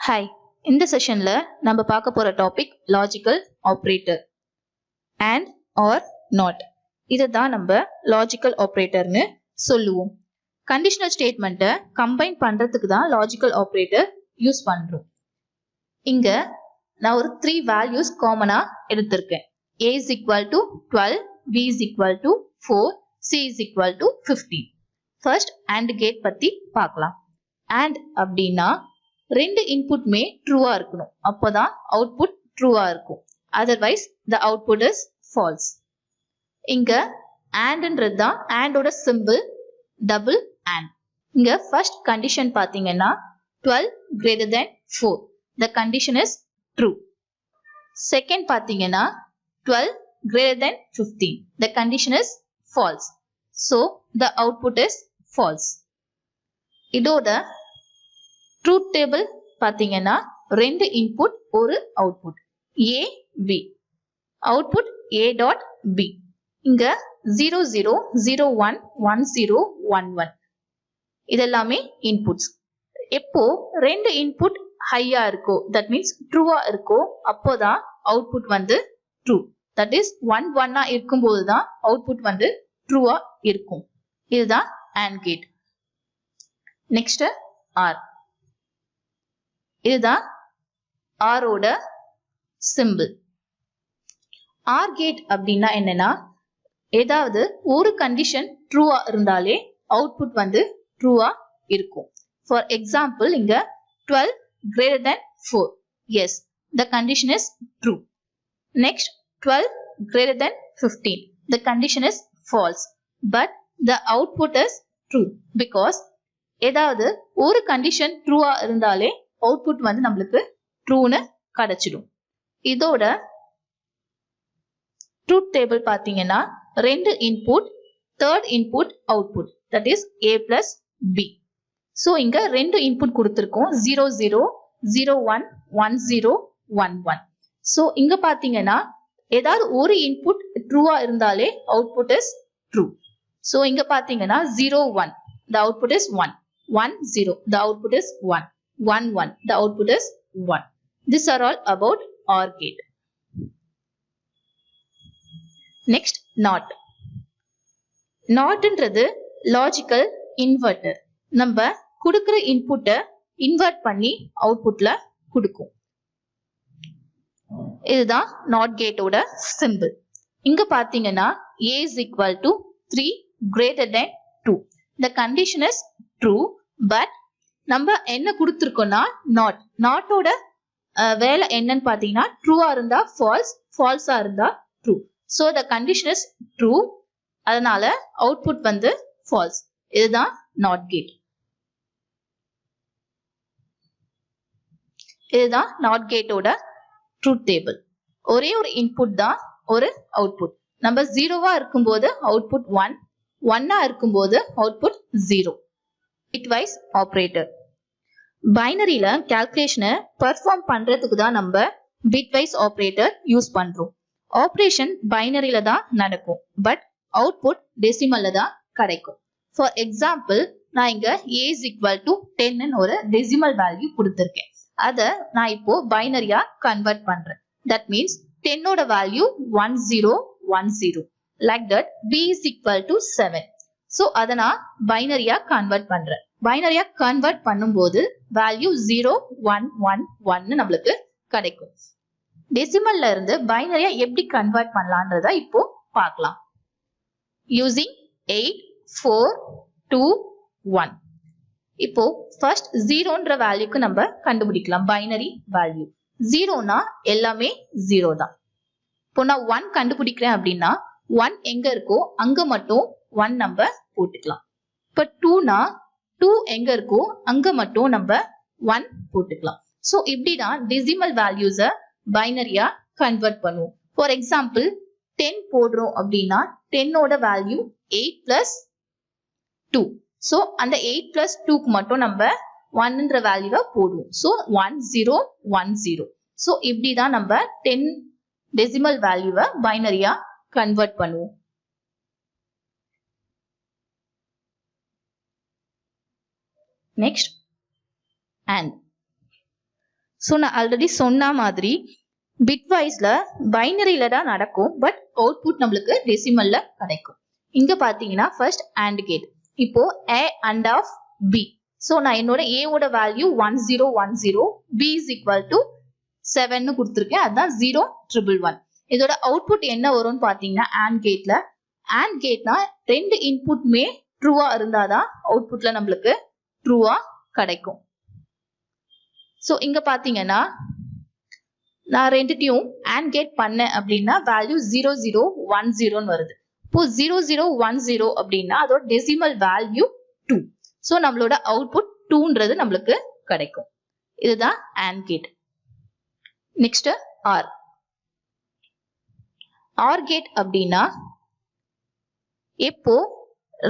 Hi, இந்த செஷன்ல நம்ம பார்க்க போற topic logical operator and or not. இதுதான் நம்ம லாஜிக்கல் ஆபரேட்டர்னு சொல்லுவோம். கண்டிஷனல் ஸ்டேட்மெண்ட்டை கம்பைன் பண்றதுக்கு தான் லாஜிக்கல் ஆபரேட்டர் யூஸ் பண்றோம். இங்க நான் ஒரு 3 வேல்யூஸ் காமனா எடுத்திருக்கேன். a is equal to 12, b is equal to 4, c is equal to 15. First AND gate பத்தி பார்க்கலாம். AND அப்படின்னா ரெண்டு இன்புட்மே ட்ரூவா இருக்கணும், அப்போதான் அவுட்புட் ட்ரூவா இருக்கும். Otherwise the output is false. இங்க ANDன்றது தான் ANDோட சிம்பிள், டபுள் AND. இங்க ஃபர்ஸ்ட் கண்டிஷன் பாத்தீங்கன்னா 12 greater than 4, the condition is true. Second பாத்தீங்கன்னா 12 greater than 15, the condition is false. So the output is false. இதோட ட்ரூத் டேபிள் பாத்தீங்கன்னா ரெண்டு இன்புட் ஒரு output a b, output a dot b. இங்க 0 0 0 1 1 0 1 1 இதெல்லாமே inputs. எப்போ ரெண்டு இன்புட் ஹையா இருக்கோ, தட் மீன்ஸ் ட்ரூவா இருக்கோ, அப்போதான் அவுட்புட் வந்து ட்ரூ. தட் இஸ் 1 1 இருக்கும்போது தான் அவுட்புட் வந்து ட்ரூவா இருக்கும். இதுதான் AND கேட். Next R. இதுதான் ஆரோட சிம்பிள். ஆர் கேட் அப்படின்னா என்னன்னா, ஏதாவது ஒரு கண்டிஷன் ட்ரூவா இருந்தாலே அவுட்புட் வந்து ட்ரூவா இருக்கும். ஃபார் எக்ஸாம்பிள் இங்க 12 greater than 4, yes, the condition is true. Next 12 greater than 15, the condition is false, but the output is true because ஏதாவது ஒரு கண்டிஷன் ட்ரூவா இருந்தாலே அவுட்புட் வந்து நம்மளுக்கு ட்ரூன்னு கிடைச்சிடும். இதோட ட்ரூத் டேபிள் பாத்தீங்கன்னா ரெண்டு input, third input output, that is a plus b. So இங்க ரெண்டு இன்புட் கொடுத்திருக்கோம், 0 0 0 1 1 0 1 1. சோ இங்க பாத்தீங்கன்னா ஏதாவது ஒரு இன்புட் ட்ரூவா இருந்தாலே அவுட்புட் இஸ் ட்ரூ. சோ இங்க பாத்தீங்கன்னா 0 1, the output is 1, 1 0, the output is 1, 1 1, the output is 1. These are all about OR gate. Next NOT. NOTன்றது லாஜிக்கல் இன்வெர்ட்டர். நம்ம கொடுக்கிற இன்புட்டை இன்வெர்ட் பண்ணி அவுட்புட்ல கொடுக்கும். இதுதான் NOT கேட்டோட சிம்பிள். இங்க பாத்தீங்கன்னா a is equal to 3 greater than 2. The condition is true, but நம்ம என்ன கொடுத்திருக்கோம்னா நாட். நாட்டோட வேலை என்னன்னு பாத்தீங்கன்னா ட்ரூவா இருந்தா ஃபால்ஸ், ஃபால்ஸா இருந்தா true. So the condition is true, அதனால அவுட்புட் வந்து ஃபால்ஸ். இதுதான் நாட் கேட். இதுதான் நாட் கேட்டோட ட்ரூத் டேபிள். ஒரே ஒரு இன்புட் தான் ஒரு அவுட்புட். நம்ம 0வா இருக்கும்போது அவுட்புட் 1, 1ஆ இருக்கும்போது அவுட்புட் 0. Bitwise operator. பைனரியில கால்குலேஷனை பெர்ஃபார்ம் பண்றதுக்கு தான் நம்ம bitwise ஆபரேட்டர் யூஸ் பண்றோம். ஆபரேஷன் பைனரியில தான் நடக்கும், பட் அவுட்புட் டெசிமல்ல தான் கிடைக்கும். ஃபார் எக்ஸாம்பிள் நான் இங்க a is equal to 10 ன்னு ஒரு டெசிமல் வேல்யூ கொடுத்திருக்கேன். அத நான் இப்போ பைனரியா கன்வெர்ட் பண்றேன். தட் மீன்ஸ் 10 ஓட value 1010. Like that b is equal to 7. So அத நான் பைனரியா கன்வெர்ட் பண்றேன். பைனரியா கன்வெர்ட் பண்ணும்போது வேல்யூ 0111 நம்மளுக்கு கிடைக்கும். டெசிமல்ல இருந்து பைனரியா எப்படி கன்வெர்ட் பண்ணலாம்ன்றத இப்போ பார்க்கலாம். யூசிங் 8 4 2 1. இப்போ ஃபர்ஸ்ட் 0ன்ற வேல்யூக்கு நம்ம கண்டுபிடிக்கலாம் பைனரி வேல்யூ. 0னா எல்லாமே 0 தான். இப்போ நான் 1 கண்டுபிடிக்கிறேன் அப்படின்னா 1 எங்க இருக்கோ அங்க மட்டும் 1 நம்ம போட்டுக்கலாம். இப்ப 2னா 2 எங்க இருக்கோ அங்க மட்டும் நம்ம 1 போட்டுக்கலாம். சோ இப்படிதான் டெசிமல் வேல்யூஸை பைனரியா கன்வெர்ட் பண்ணுவோம். ஃபார் எக்ஸாம்பிள் 10 போடுறோம் அப்படின்னா 10 ஓட வேல்யூ 8 plus 2. சோ அந்த 8 plus 2க்கு மட்டும் நம்ம 1ன்ற வேல்யூவை போடுவோம். சோ 1010. சோ இப்படிதான் நம்ம 10 டெசிமல் வேல்யூவை பைனரியா கன்வெர்ட் பண்ணுவோம். Next AND. ஸோ நான் ஆல்ரெடி சொன்ன மாதிரி பிட்வைஸ்ல பைனரியில தான் நடக்கும், பட் அவுட்புட் நம்மளுக்கு டெசிமல்ல கிடைக்கும். இங்க பாத்தீங்கன்னா ஃபர்ஸ்ட் AND கேட். இப்போ A and of B. So நான் என்னோட A ஓட value 1010, B is equal to 7 கொடுத்துருக்கேன். அதுதான் 0111. இதோட அவுட்புட் என்ன வரும்னு பாத்தீங்கன்னா AND கேட்ல AND கேட்னா ரெண்டு இன்புட்மே ட்ரூவா இருந்தாதான் அவுட்புட்ல நம்மளுக்கு ட்ரூவா கிடைக்கும். ஸோ இங்க பாத்தீங்கன்னா நான் ரெண்டுத்தையும் AND கேட் பண்ணேன் அப்படின்னா வேல்யூ 0010 வருது. இப்போ 0010 அப்படின்னா அதோட டெசிமல் வேல்யூ 2. ஸோ நம்மளோட அவுட்புட் 2ன்றது நம்மளுக்கு கிடைக்கும். இதுதான் AND gate. Next OR. OR gate அப்படின்னா எப்போ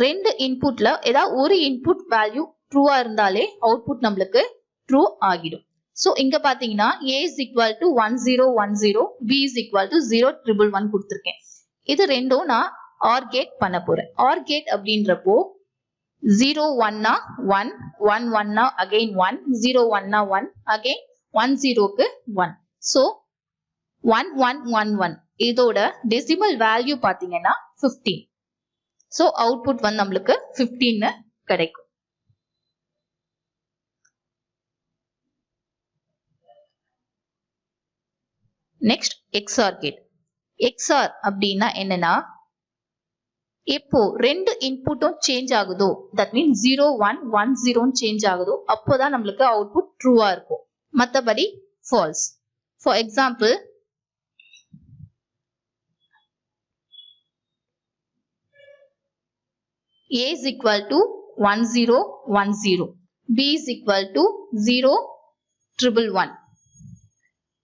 ரெண்டு இன்புட்ல ஏதாவது ஒரு இன்புட் வேல்யூ ட்ரூவா இருந்தாலே அவுட்புட் நம்மளுக்கு ட்ரூ ஆகிடும். ஸோ இங்க பாத்தீங்கன்னா A is equal to 1010, B is equal to 0111 கொடுத்துருக்கேன். இது ரெண்டும் நான் OR கேட் பண்ண போறேன். OR கேட் அப்படின்றப்போ 01 1, 11 again 1, 01 1, again 10க்கு 1. ஸோ 1111 இதோட டெசிமல் வேல்யூ பாத்தீங்கன்னா 15. ஸோ அவுட்புட் வந்து நம்மளுக்கு 15 கிடைக்கும். Next XOR gate. XOR அப்படின்னா என்னன்னா எப்போ ரெண்டு இன்புட்டும் சேஞ்ச் ஆகுதோ, தட் மீன் 0110 சேஞ்ச் ஆகுதோ அப்போதான் நம்மளுக்கு அவுட்புட் ட்ரூவா இருக்கும், மற்றபடி false. For example A is equal to 1010, B is equal to 0111.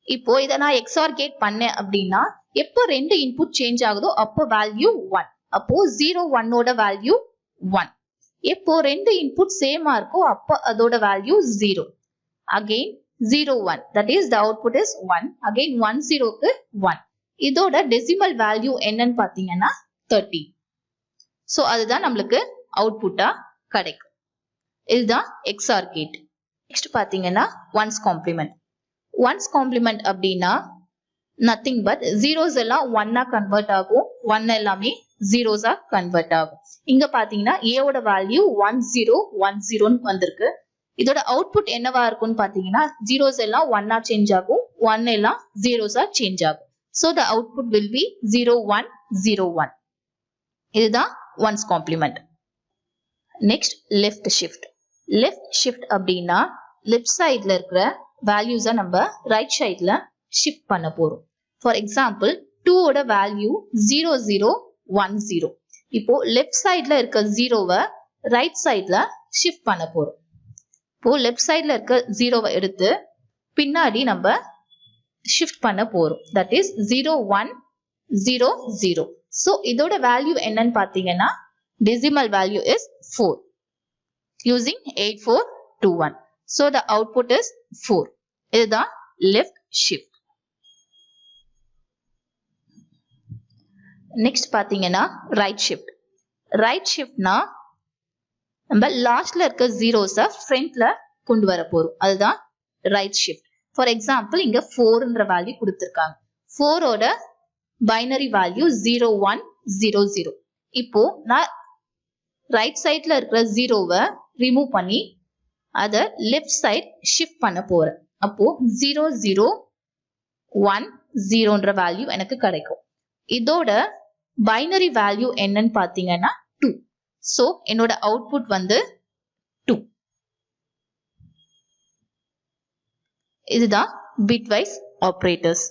இப்போ இதை நான் XOR கேட் பண்ணேன் அப்படின்னா எப்போ ரெண்டு இன்புட் சேஞ்ச் ஆகுதோ அப்போ வேல்யூ 1. அப்போ 01 ஓட வேல்யூ 1. எப்போ ரெண்டு இன்புட் சேமா இருக்கோ அப்போ அதோட value 0. Again 01, that is the output is 1. Again 10க்கு 1. இதோட டெசிமல் வேல்யூ என்னன்னு பாத்தீங்கன்னா 30. ஸோ அதுதான் நம்மளுக்கு அவுட்புட்டா கிடைக்கும். இதுதான் XOR கேட். நெக்ஸ்ட் பாத்தீங்கன்னா ஒன்ஸ் காம்ப்ளிமெண்ட். ஒன்ஸ் காம்ப்ளிமெண்ட் அப்படின்னா நத்திங் பட் ஜீரோஸ் எல்லாம் ஒன்னா கன்வெர்ட் ஆகும், 1 எல்லாமே ஜீரோஸா கன்வெர்ட் ஆகும். இங்க பாத்தீங்கன்னா A ஓட வேல்யூ 1010 வந்திருக்கு. இதோட அவுட்புட் என்னவா இருக்கும்னு பாத்தீங்கன்னா ஜீரோஸ் எல்லாம் ஒன்னா சேஞ்ச் ஆகும், 1 எல்லாம் ஜீரோஸா சேஞ்ச் ஆகும். So the output will be 0101. இதுதான் ones complement. Next left shift. Left shift அப்படின்னா லெஃப்ட் சைட்ல இருக்கிற வேல்யூஸை நம்ம ரைட் சைட்ல ஷிஃப்ட் பண்ண போறோம். ஃபார் எக்ஸாம்பிள் 2 ஓட வேல்யூ 0010. இப்போ லெஃப்ட் சைட்ல இருக்க ஜீரோவை ரைட் சைட்ல ஷிஃப்ட் பண்ண போறோம். இப்போ லெஃப்ட் சைட்ல இருக்க ஜீரோவை எடுத்து பின்னாடி நம்ம ஷிஃப்ட் பண்ண போறோம். That is 0100. ஸோ இதோட வேல்யூ என்னன்னு பாத்தீங்கன்னா decimal value is 4 using 8421. So the output is 4. இதுதான் லெஃப்ட் ஷிஃப்ட். நெக்ஸ்ட் பாத்தீங்கன்னா ரைட் ஷிஃப்ட். ரைட் ஷிஃப்ட்னா நம்ம லாஸ்ட்ல இருக்க ஜீரோஸை ஃப்ரண்ட்ல கொண்டு வர போறோம், அதுதான் ரைட் ஷிஃப்ட். ஃபார் எக்ஸாம்பிள் இங்க 4ன்ற வேல்யூ கொடுத்திருக்காங்க. 4 ஓட பைனரி வேல்யூ 0100. இப்போ நான் ரைட் சைட்ல இருக்கிற ஜீரோவை ரிமூவ் பண்ணி அதை லெஃப்ட் சைட் ஷிஃப்ட் பண்ண போறேன். அப்போ 0010ன்ற வேல்யூ எனக்கு கிடைக்கும். இதோட பைனரி வேல்யூ என்னன்னு பாத்தீங்கன்னா 2. ஸோ என்னோட அவுட்புட் வந்து 2. இதுதான் பிட்வைஸ் ஆபரேட்டர்ஸ்.